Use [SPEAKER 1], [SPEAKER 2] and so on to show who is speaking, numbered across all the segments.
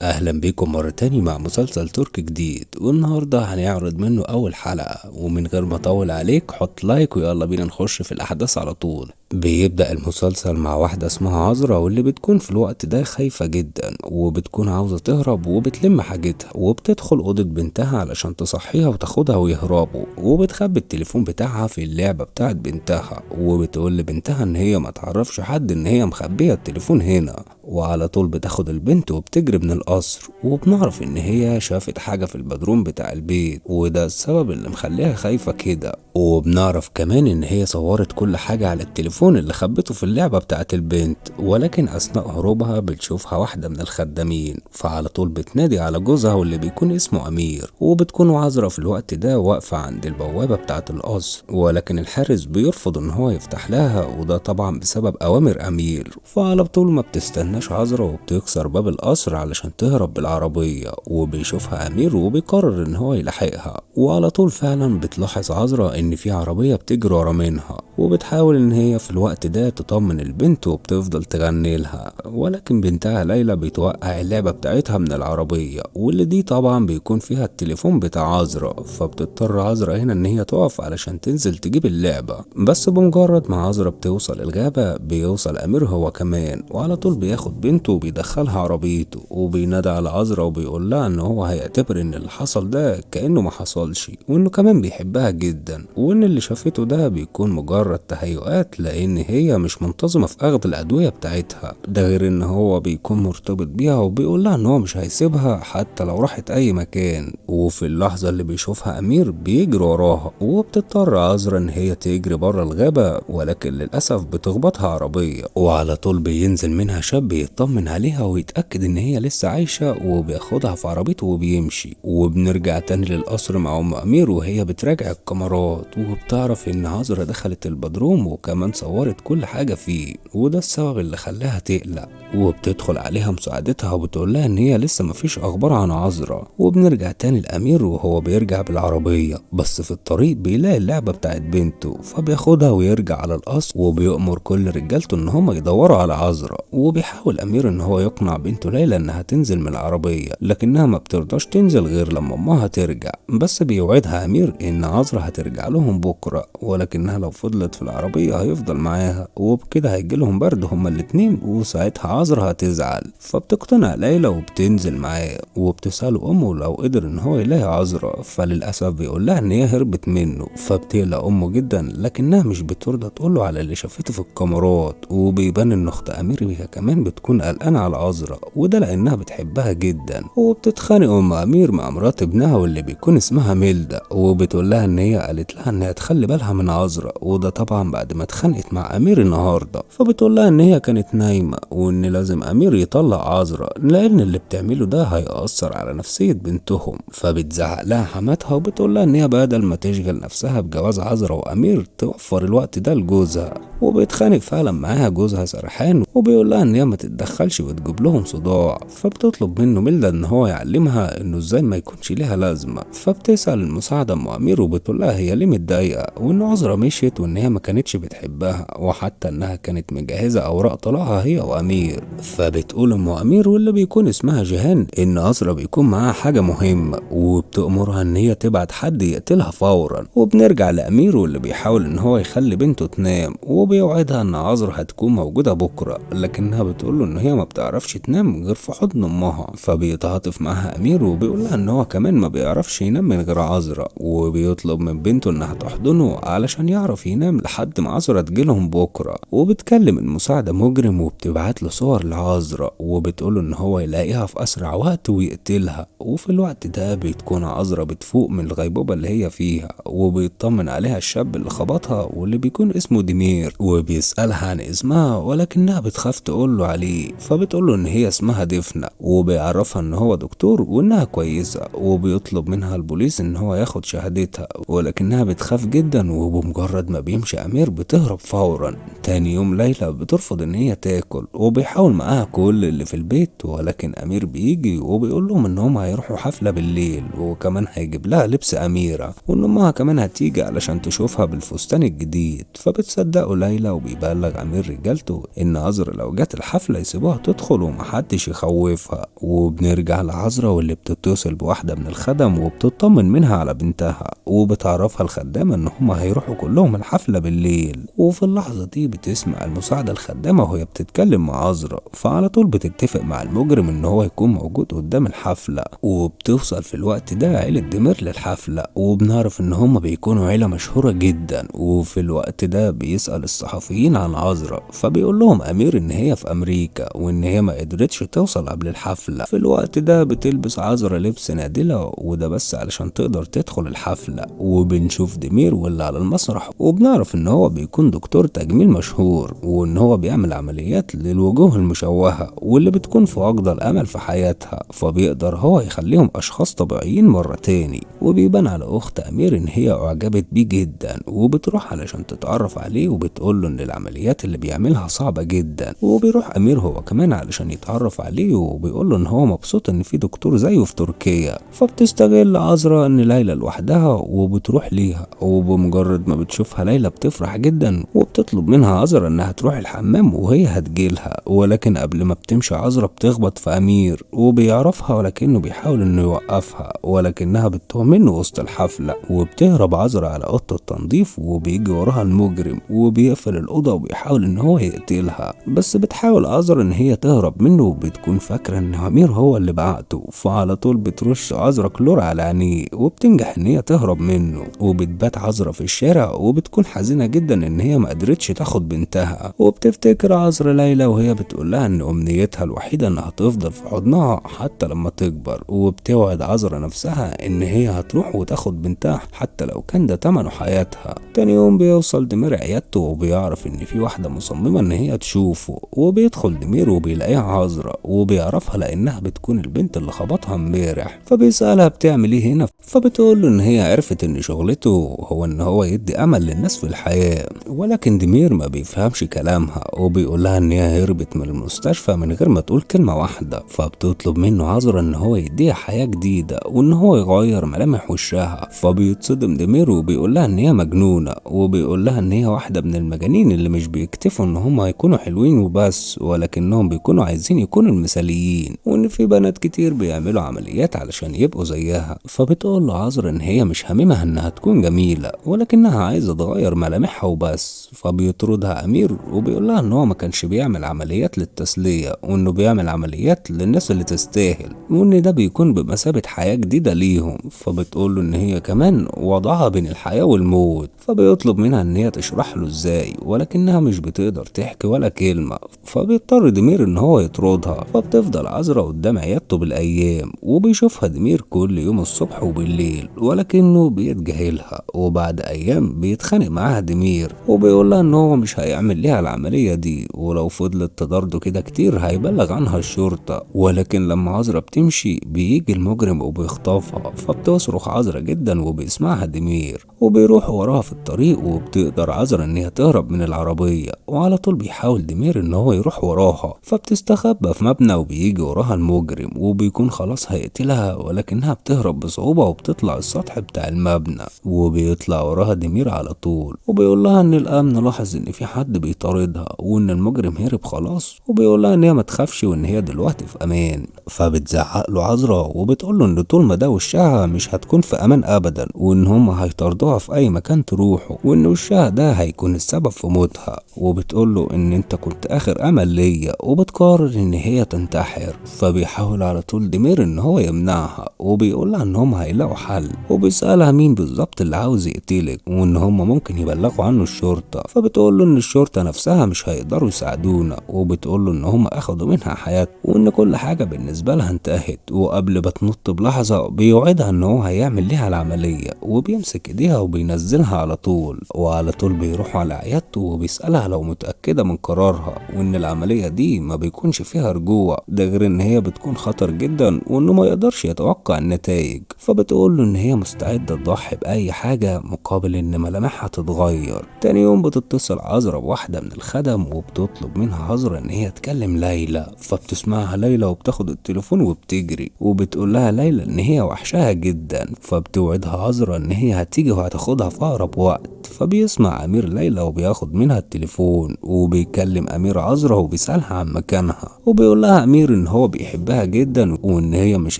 [SPEAKER 1] اهلا بيكم مرة تاني مع مسلسل تركي جديد، والنهاردة هنعرض منه اول حلقة. ومن غير ما اطول عليك حط لايك ويلا بينا نخش في الاحداث على طول. بيبدأ المسلسل مع واحدة اسمها عذرا، واللي بتكون في الوقت ده خايفة جدا وبتكون عاوزة تهرب، وبتلم حاجتها وبتدخل أوضة بنتها علشان تصحيها وتاخدها ويهربوا. وبتخبي التليفون بتاعها في اللعبة بتاعت بنتها، وبتقول لبنتها ان هي ما تعرفش حد ان هي مخبية التليفون هنا. وعلى طول بتاخد البنت وبتجري من القصر، وبنعرف ان هي شافت حاجة في البدروم بتاع البيت، وده السبب اللي مخليها خايفة كده. وبنعرف كمان ان هي صورت كل حاجة على التليفون اللي خبته في اللعبة بتاعت البنت، ولكن اثناء هروبها بتشوفها واحدة من الخدامين، فعلى طول بتنادي على جوزها واللي بيكون اسمه امير. وبتكون عذرا في الوقت ده واقفة عند البوابة بتاعت القصر، ولكن الحارس بيرفض ان هو يفتح لها، وده طبعا بسبب اوامر امير. فعلى طول ما بتستناش عذرا وبتكسر باب القصر علشان تهرب بالعربية، وبيشوفها امير وبيقرر ان هو يلحقها. وعلى طول فعلا بتلاحظ عذرا ان في عربية بتجري ورا منها، وبتحاول ان هي في الوقت ده تطمن البنت وبتفضل تغني لها، ولكن بنتها ليلى بتوقع اللعبة بتاعتها من العربية، واللي دي طبعا بيكون فيها التليفون بتاع عذرا. فبتضطر عذرا هنا ان هي تقف علشان تنزل تجيب اللعبة، بس بمجرد ما عذرا بتوصل الغابة بيوصل امير هو كمان، وعلى طول بياخد بنته وبيدخلها عربيته، وبينادى على عذرا وبيقول لها ان هو هيعتبر ان اللي حصل ده كأنه ما حصلش، وانه كمان بيحبها جدا، وان اللي شافته ده بيكون مجرد تهيؤات لان هي مش منتظمة في اخذ الادوية بتاعتها. ده غير ان هو بيكون مرتبط بيها، وبيقول لها ان هو مش هيسيبها حتى لو راحت اي مكان. وفي اللحظة اللي بيشوفها امير بيجري وراها، وبتضطر عذرا ان هي تجري بره الغابة، ولكن للاسف بتخبطها عربية، وعلى طول بينزل منها شاب يطمن عليها ويتأكد ان هي لسه عايشة، وبياخدها في عربيته وبيمشي. وبنرجع تاني للقصر مع ام امير وهي بتراجع الكاميرات، وبتعرف ان عذرا دخلت البدروم وكمان صورت كل حاجة فيه، وده السبب اللي خلاها تقلق. وبتدخل عليها مساعدتها وبتقول لها ان هي لسه مفيش اخبار عن عذرا. وبنرجع تاني لامير وهو بيرجع بالعربية، بس في الطريق بيلاقي اللعبة بتاعت بنته، فبياخدها ويرجع على القصر، وبيأمر كل رجالته ان هم يدوروا على عذرا. وبيحاول امير ان هو يقنع بنته ليلى انها تنزل من العربية، لكنها ما بترضاش تنزل غير لما امها ترجع، بس بيوعدها امير ان عذرا هترجع لهم بكرة، ولكنها لو فضلت في العربية هيفضل معاها، وبكده هيجيلهم برد هما الاتنين، وساعتها عذرا هتزعل. فبتقتنع ليلى وبتنزل معاه، وبتسأله امه لو قدر ان هو يلاقي عذرا، فللاسف بيقول لها ان هي هربت منه. فبتقلق امه جدا، لكنها مش بترضى تقوله على اللي شافته في الكاميرات. وبيبان ان اخت امير هي كمان بتكون قلقانه على عذرا، وده لانها بتحبها جدا. وبتتخانق ام امير مع مرات ابنها واللي بيكون اسمها ميلدا، وبتقول لها ان هي قالت لها انها تخلي بالها من عذرا، وده طبعا بعد ما اتخانقت مع امير النهارده. فبتقول لها ان هي كانت نايمه، وان لازم امير يطلع عذرا لان اللي بتعمله ده هيأثر على نفسيه بنتهم. فبتزعق لها حماتها وبتقول لها ان هي بدل ما تشغل نفسها بجواز عذرا وامير توفر الوقت ده لجوزها. وبيتخانق فعلا معاها جوزها سرحان، وبيقول لها ان هي ما تتدخلش وتجيب لهم صداع. فبتطلب منه ميلدا ان هو يعلمها انه ازاي ما يكونش ليها لازمه. فبتسأل المساعده ام امير وبتقول لها هي ليه متضايقه، وان عذرا مشيت وان هي ما كانتش بتحبها، وحتى انها كانت مجهزه اوراق طلاقها هي وامير. فبتقول ام امير واللي بيكون اسمها جيهان ان عذرا بيكون معاها حاجه مهمه، وبتأمرها ان هي تبعت حد يقتلها فورا. وبنرجع لامير واللي بيحاول ان هو يخلي بنته تنام، وبيوعدها ان عذرا هتكون موجوده بكره، لكنها بتقوله ان هي ما بتعرفش تنام غير في حضن امها. فبيتعاطف معاها امير وبيقول لها ان هو كمان ما بيعرفش ينام من غير عذرا، وبيطلب من بنته انها تحضنه علشان يعرف ينام لحد ما عذرا تجيلهم بكره. وبتكلم المساعده مجرم وبتبعت له صور لعذرا، وبتقوله ان هو يلاقيها في اسرع وقت ويقتلها. وفي الوقت ده بتكون عذرا بتفوق من الغيبوبه اللي هي فيها، وبيطمن عليها الشاب اللي خبطها واللي بيكون اسمه ديمير، وبيسألها عن اسمها ولكنها بتخاف تقوله عليه. فبتقوله ان هي اسمها دفنة، وبيعرفها ان هو دكتور وانها كويسة، وبيطلب منها البوليس ان هو ياخد شهادتها، ولكنها بتخاف جدا. وبمجرد ما بيمشي امير بتهرب فورا. تاني يوم ليلى بترفض ان هي تاكل، وبيحاول معاها كل اللي في البيت، ولكن امير بيجي وبيقول لهم ان هم هيروحوا حفلة بالليل، وكمان هيجيب لها لبس اميرة، وان امها كمان هتيجي علشان تشوفها بالفستان الجديد. فبتصدقوا ليلى وبيبلغ أمير رجالته إن عذرا لو جت الحفلة يسيبوها تدخل ومحدش يخوفها. وبنرجع لعذرا واللي بتتصل بواحدة من الخدم وبتطمن منها على بنتها، وبتعرفها الخدامة إن هما هيروحوا كلهم الحفلة بالليل. وفي اللحظة دي بتسمع المساعدة الخدامة وهي بتتكلم مع عذرا، فعلى طول بتتفق مع المجرم إن هو يكون موجود قدام الحفلة. وبتوصل في الوقت ده عيلة دمير للحفلة، وبنعرف إن هما بيكونوا عيلة مشهورة جدا. وفي الوقت ده بيسأل الصحفيين عن عذرا، فبيقول لهم أمير إن هي في أمريكا وإن هي ما قدرتش توصل قبل الحفلة. في الوقت ده بتلبس عذرا لبس نادلة، وده بس علشان تقدر تدخل الحفلة. وبنشوف دمير واللي على المسرح، وبنعرف إن هو بيكون دكتور تجميل مشهور، وإن هو بيعمل عمليات للوجوه المشوهة واللي بتكون في أقصى الأمل في حياتها، فبيقدر هو يخليهم أشخاص طبيعيين مرة تاني. وبيبان على أخت أمير إن هي أعجبت بيه جدا، وبتروح علشان تتعرف عليه وبتقوله إن العمليات اللي بيعملها صعبة جدا. وبيروح أمير هو كمان علشان يتعرف عليه، وبيقوله إن هو مبسوط إن في دكتور زيه في تركيا. فبتستغل عذرا إن ليلى لوحدها وبتروح ليها، وبمجرد ما بتشوفها ليلى بتفرح جدا وبتطلب منها عذرا إنها تروح الحمام وهي هتجيلها. ولكن قبل ما بتمشي عذرا بتخبط في أمير وبيعرفها، ولكنه بيحاول إنه يوقفها، ولكنها بتتوه منه وسط الحفلة. وبتهرب عذرا على أوضة التنظيف، وبيجي وراها المجرم وبيقفل الأوضة وبيحاول إن هو يقتلها. بس بتحاول عذرا إن هي تهرب منه، وبتكون فاكرة إن أمير هو اللي بعته، فعلى طول بترش عذرا كلور على عينيه وبتنجح إن هي تهرب منه. وبتبات عذرا في الشارع، وبتكون حزينة جدا إن هي ما قدرتش تاخد بنتها. وبتفتكر عذرا ليلى وهي بتقول لها إن أمنيتها الوحيدة إنها تفضل في حضنها حتى لما تكبر. وبتوعد عذرا نفسها إن هي هتروح وتاخد بنتها حتى لو كان ده تمنه حياتها. تاني يوم بيوصل دمير عيادته، وبيعرف إن في واحدة مصممة إن هي تشوفه. وبيدخل دمير وبيلاقيها عذرا، وبيعرفها لأنها بتكون البنت اللي خبطها امبارح. فبيسألها بتعمل إيه هنا، فبتقول له إن هي عرفت إن شغلته هو إن هو يدي أمل للناس في الحياة. ولكن دمير ما بيفهمش كلامها، وبيقول لها إن هي هربت من المستشفى من غير ما تقول كلمة واحدة. فبتطلب منه عذرا إن هو يديها حياة جديدة وإن هو يغير ملامح وشها. فبيتصدم دمير وبيقول لها إن هي مجنونة، وبيقول لها إن هي واحدة من المجانين اللي مش بيكتفوا إن هم يكونوا حلوين وبس، ولكنهم بيكونوا عايزين يكونوا المثاليين، وإن في بنات كتير بيعملوا عمليات علشان يبقوا زيها. فبتقول له عذرا إن هي مش هاممها إنها تكون جميلة، ولكنها عايزة تغير ملامحها وبس. فبيطردها أمير وبيقول لها إن هو ما كانش بيعمل عمليات للتسلية، وإنه بيعمل عمليات للناس اللي تستاهل، وإن ده بيكون بمثابة حياة جديدة ليهم. فبتقول له إن هي كمان وضعها بين الحياة والموت. فبيطلب منها إن هي تشرح له إزاي، ولكنها مش بتقدر تحكي ولا كلمة. فبيضطر دمير إن هو يطردها. فبتفضل عذرا قدام عيادته بالأيام، وبيشوفها دمير كل يوم الصبح وبالليل، ولكنه بيتجاهلها. وبعد أيام بيتخانق معاها دمير، وبيقول لها إن هو مش هيعمل ليها العملية دي، ولو فضلت تضرده كده كتير هيبلغ عنها الشرطة. ولكن لما عذرا بتمشي بيجي المجرم وبيخطفها. فبتصرخ عذرا جدا وبيسمعها دمير، وبيروح وراها في الطريق. وبتقدر عذرا إن هي تهرب من العربية، وعلى طول بيحاول دمير إن هو يروح وراها. فبتستخبى في مبنى، وبيجي وراها المجرم وبيكون خلاص هيقتلها، ولكنها بتهرب بصعوبة وبتطلع السطح بتاع المبنى. وبيطلع وراها دمير على طول، وبيقول لها إن الأمن لاحظ إن في حد بيطاردها وإن المجرم هرب خلاص. وبيقول لها إن هي ما تخافش وإن هي دلوقتي في أمان. فبتزعق له عذرا وبتقول له إن طول ما ده وشها مش هتكون في أمان أبدا، وإن هم هيطاردوها في أي مكان تروحه، وإن وشها ده هيكون السبب في موتها. وبتقول له إن أنت كنت آخر أمل ليا، وبتقرر إن هي تنتحر. فبيحاول على طول دمير إن هو يمنعها، وبيقول لها إن هم هيلاقوا حل. وبيسألها مين بالظبط اللي عاوز يقتلك، وإن هم ممكن يبلغوا عنه الشرطة. فبتقول له إن الشرطة نفسها مش هيقدروا يساعدونا. وبتقول له إن هم أخدوا منها حياته، وإن كل حاجة بالنسبة لها انتهت. وقبل ما تنط بلحظة بيوعدها إن هو هيعمل ليها العملية، وبيمسك إيديها وبينزلها على طول. وعلى طول بيروح على عيادته وبيسألها لو متأكدة من قرارها، وإن العملية دي ما بيكونش فيها رجوع، ده غير إن هي بتكون خطر جدا وإنه ما يقدرش يتوقع النتائج. فبتقول له إن هي مستعدة تضحي بأي حاجة مقابل إن ملامحها تتغير. تاني يوم بتتصل عذرا بواحدة من الخدم، وبتطلب منها عذرا إن هي تكلم ليلى. فبتسمعها ليلى وبتاخد التليفون وبتجري، وبتقول لها ليلى إن هي وحشها جدا. فبتوعدها عذرا إن هي هتيجي وهتاخدها في أقرب وقت. فبيسمع أمير ليلى وبياخد منها التليفون وبيكلم أمير عذرا وبيسألها عن مكانها، وبيقول لها أمير إن هو بيحبها جدا وإن هي مش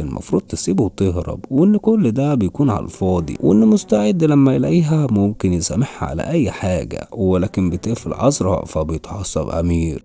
[SPEAKER 1] المفروض تسيبه وتهرب، وإن كل ده بيكون على الفاضي، وإن مستعد لما يلاقيها ممكن يسامحها على أي حاجة. ولكن بتقفل عذرا فبيتعصب أمير